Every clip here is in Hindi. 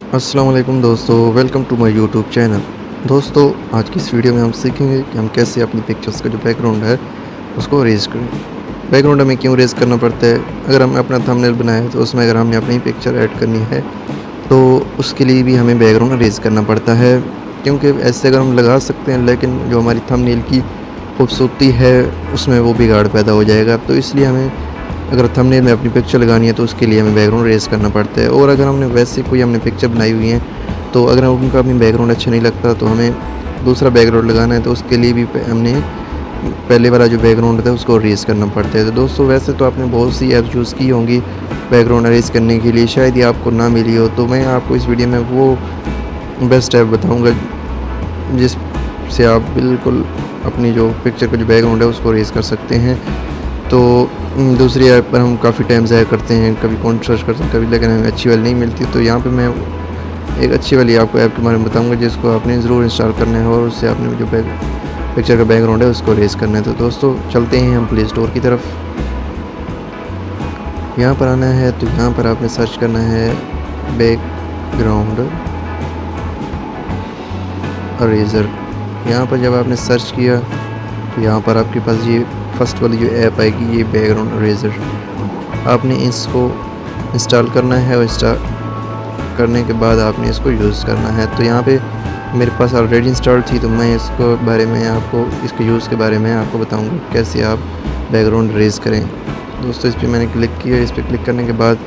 अस्सलाम वालेकुम दोस्तों, welcome to my YouTube channel. दोस्तों, आज की इस वीडियो में हम सीखेंगे कि हम कैसे अपनी पिक्चर्स का जो बैकग्राउंड है उसको रेज़ करें। बैकग्राउंड हमें क्यों रेज़ करना पड़ता है? अगर हम अपना थंबनेल बनाए हैं तो उसमें अगर हमने अपनी पिक्चर ऐड करनी है तो उसके लिए भी हमें बैकग्राउंड रेज़ करना पड़ता है, क्योंकि ऐसे अगर हम लगा सकते हैं लेकिन जो हमारी थंबनेल की खूबसूरती है उसमें वो बिगाड़ पैदा हो जाएगा। तो इसलिए हमें अगर थंबनेल में अपनी पिक्चर लगानी है तो उसके लिए हमें बैकग्राउंड रेज़ करना पड़ता है। और अगर हमने वैसे कोई हमने पिक्चर बनाई हुई है तो अगर उनका हमें बैकग्राउंड अच्छा नहीं लगता तो हमें दूसरा बैकग्राउंड लगाना है, तो उसके लिए भी हमने पहले वाला जो बैकग्राउंड था उसको रेज़ करना पड़ता है। तो दोस्तों, वैसे तो आपने बहुत सी ऐप यूज़ की होंगी बैकग्राउंड रेज़ करने के लिए, शायद ये आपको ना मिली हो, तो मैं आपको इस वीडियो में वो बेस्ट ऐप बताऊँगा जिससे आप बिल्कुल अपनी जो पिक्चर का जो बैकग्राउंड है उसको रेज़ कर सकते हैं। तो दूसरी ऐप पर हम काफ़ी टाइम ज़ाया करते हैं, कभी कौन सर्च करते हैं कभी, लेकिन हमें अच्छी वाली नहीं मिलती। तो यहाँ पे मैं एक अच्छी वाली आपको ऐप के बारे में बताऊँगा जिसको आपने ज़रूर इंस्टॉल करना है और उससे आपने जो पिक्चर का बैकग्राउंड है उसको रेज़ करना है। तो दोस्तों, चलते हैं हम प्ले स्टोर की तरफ। यहाँ पर आना है तो यहाँ पर आपने सर्च करना है बैकग्राउंड इरेज़र। यहाँ पर जब आपने सर्च किया तो यहाँ पर आपके पास ये फर्स्ट वाली जो ऐप आएगी, ये बैकग्राउंड इरेज़र। आपने इसको इंस्टॉल करना है और इंस्टॉल करने के बाद आपने इसको यूज़ करना है। तो यहाँ पे मेरे पास ऑलरेडी इंस्टॉल थी, तो मैं इसको बारे में आपको इसके यूज़ के बारे में आपको बताऊँगा कैसे आप बैकग्राउंड रेज़ करें। दोस्तों, इस पर मैंने क्लिक किया। इस पर क्लिक करने के बाद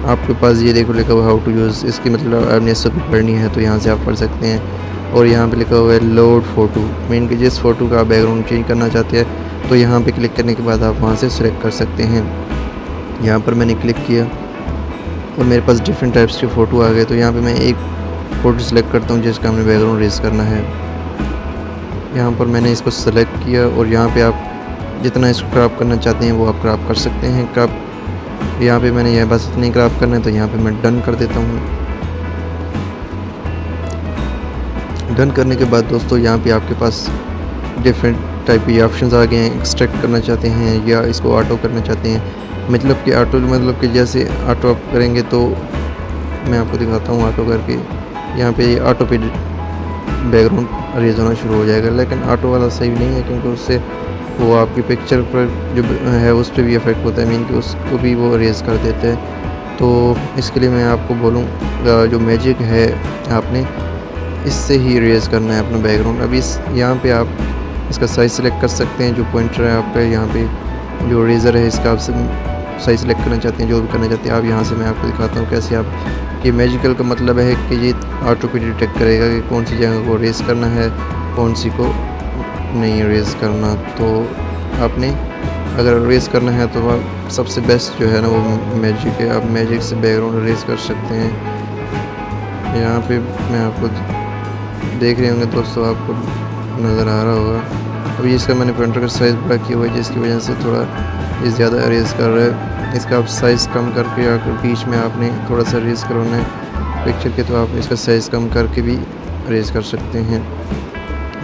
आपके पास ये देखो लिखा हुआ हाउ टू यूज़, इसकी मतलब आपने सब पढ़नी है तो यहाँ से आप पढ़ सकते हैं। और यहाँ पे लिखा हुआ है लोड फ़ोटो, मीन कि जिस फ़ोटो का आप बैकग्राउंड चेंज करना चाहते हैं तो यहाँ पे क्लिक करने के बाद आप वहाँ से सिलेक्ट कर सकते हैं। यहाँ पर मैंने क्लिक किया और मेरे पास डिफरेंट टाइप्स के फ़ोटो आ गए। तो यहाँ पे मैं एक फ़ोटो सेलेक्ट करता हूँ जिसका हमने बैकग्राउंड रेज़ करना है। यहाँ पर मैंने इसको सेलेक्ट किया और यहाँ पे आप जितना इसको क्रॉप करना चाहते हैं वो आप क्रॉप कर सकते हैं। क्रॉप यहाँ पे मैंने यह बस इतनी क्रॉप करना है, तो यहाँ पे मैं डन कर देता हूँ। डन करने के बाद दोस्तों, यहाँ पे आपके पास डिफरेंट टाइप के ऑप्शंस आ गए हैं। एक्सट्रैक्ट करना चाहते हैं या इसको ऑटो करना चाहते हैं, मतलब कि ऑटो मतलब कि जैसे ऑटो आप करेंगे तो मैं आपको दिखाता हूँ ऑटो करके। यहाँ पे ऑटो पे बैकग्राउंड रेज़ होना शुरू हो जाएगा, लेकिन ऑटो वाला सही नहीं है क्योंकि उससे वो आपकी पिक्चर पर जो है उस पर भी इफ़ेक्ट होता है, मीन कि उसको भी वो रेज़ कर देते हैं। तो इसके लिए मैं आपको बोलूँ जो मैजिक है आपने इससे ही रेज़ करना है अपना बैकग्राउंड। अभी यहाँ पे आप इसका साइज़ सेलेक्ट कर सकते हैं। जो पॉइंटर है आपका यहाँ पे जो रेज़र है इसका आप साइज़ सेलेक्ट करना चाहते हैं, जो भी करना चाहते हैं आप यहाँ से मैं आपको दिखाता हूँ कैसे आप। ये मैजिकल का मतलब है कि ये ऑटो पे डिटेक्ट करेगा कि कौन सी जगह को रेज़ करना है, कौन सी को नहीं रेज़ करना। तो आपने अगर रेज़ करना है तो आप सबसे बेस्ट जो है ना वो मैजिक है। आप मैजिक से बैकग्राउंड रेज़ कर सकते हैं। यहाँ पे मैं आपको देख रहे होंगे दोस्तों, आपको नज़र आ रहा होगा। अभी इसका मैंने प्रिंटर का साइज़ बड़ा किया हुआ है जिसकी वजह से थोड़ा ये ज़्यादा अरेज़ कर रहा है। इसका आप साइज़ कम करके अगर बीच में आपने थोड़ा सा अरेज़ करवाना है पिक्चर के तो आप इसका साइज़ कम करके भी अरेज़ कर सकते हैं।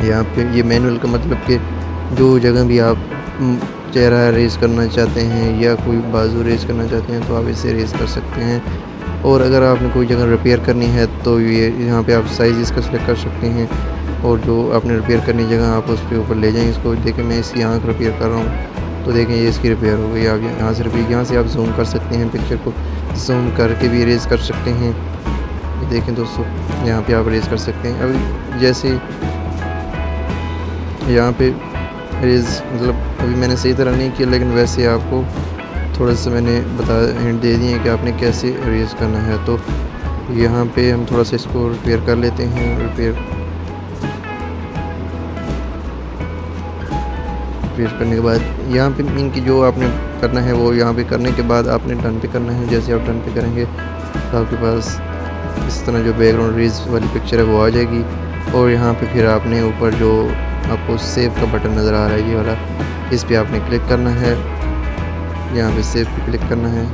यहाँ पे ये मैनुअल का मतलब कि जो जगह भी आप चेहरा रेज़ करना चाहते हैं या कोई बाजू रेज़ करना चाहते हैं तो आप इसे रेज़ कर सकते हैं। और अगर आपने कोई जगह रिपेयर करनी है तो ये यहाँ पे आप साइज़ इसका सेलेक्ट कर सकते हैं और जो आपने रिपेयर करनी जगह आप उस पे ऊपर ले जाएँ इसको। देखें मैं इसकी आँख रिपेयर कर रहा हूँ तो देखें ये इसकी रिपेयर हो गई। आप यहाँ से रिपेयर, यहाँ से आप जूम कर सकते हैं, पिक्चर को जूम करके भी रेज़ कर सकते हैं। देखें दोस्तों, यहाँ पे आप रेज़ कर सकते हैं। अभी जैसे यहाँ पे रेज़ मतलब अभी मैंने सही तरह नहीं किया, लेकिन वैसे आपको थोड़ा सा मैंने हिंट दे दिए कि आपने कैसे रेज़ करना है। तो यहाँ पे हम थोड़ा सा इसको रिपेयर कर लेते हैं। रिपेयर करने के बाद यहाँ पे इनकी जो आपने करना है वो यहाँ पे करने के बाद आपने डन पे करना है। जैसे आप डन पे करेंगे तो आपके पास इस तरह जो बैकग्राउंड रेज़ वाली पिक्चर है वो आ जाएगी। और यहाँ पे फिर आपने ऊपर जो आपको सेव का बटन नज़र आ रहा है ये वाला, इस पर आपने क्लिक करना है। यहाँ पे सेव पे क्लिक करना है।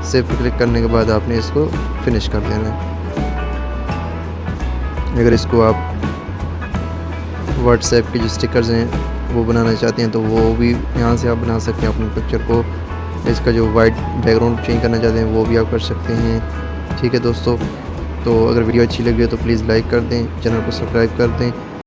सेव पे क्लिक करने के बाद आपने इसको फिनिश कर देना है। अगर इसको आप व्हाट्सएप के जो स्टिकर्स हैं वो बनाना चाहते हैं तो वो भी यहाँ से आप बना सकते हैं अपनी पिक्चर को इसका जो वाइट बैकग्राउंड चेंज करना चाहते हैं वो भी आप कर सकते हैं। ठीक है दोस्तों, तो अगर वीडियो अच्छी लगी हो तो प्लीज़ लाइक कर दें, चैनल को सब्सक्राइब कर दें।